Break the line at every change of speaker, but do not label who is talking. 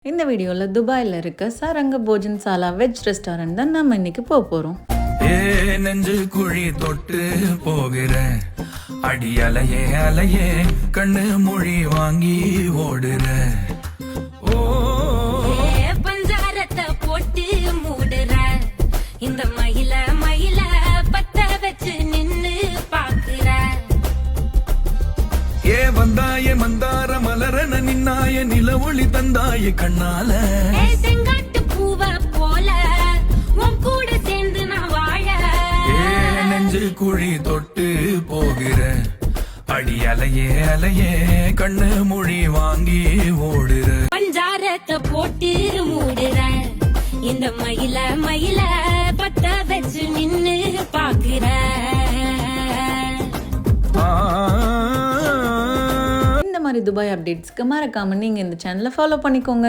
இந்த வீடியோல துபாயில இருக்க சரங்க போஜன்சாலா வெஜ் ரெஸ்டாரண்ட் தான் நம்ம இன்னைக்கு போறோம்.
நெஞ்சு குழி தொட்டு போகிறேன், அடி அலையே அலையே கண்ணு மொழி வாங்கி ஓடுறேன்.
பஞ்சாரத்தை போட்டு மூடுற இந்த மயில மயில பத்த வச்சு நின்னு பாக்குற.
வந்தாய மந்தார மலரன நின்னாய நில ஒளி தந்தாய கண்ணால.
செங்காட்டு பூவ போல உன் கூட சேர்ந்து நான் வாழ.
நெஞ்சு குழி தொட்டு போகிறேன், அடி அலையே அலையே கண்ணு மொழி வாங்கி ஓடுற.
பஞ்சாரத்தை போட்டு மூடுற இந்த மயில மயில பத்த வச்சு நின்னு பாக்குற.
இந்த மாதிரி துபாய் அப்டேட்ஸ்க்கு மறக்காம நீங்க இந்த சேனலை ஃபாலோ பண்ணிக்கோங்க.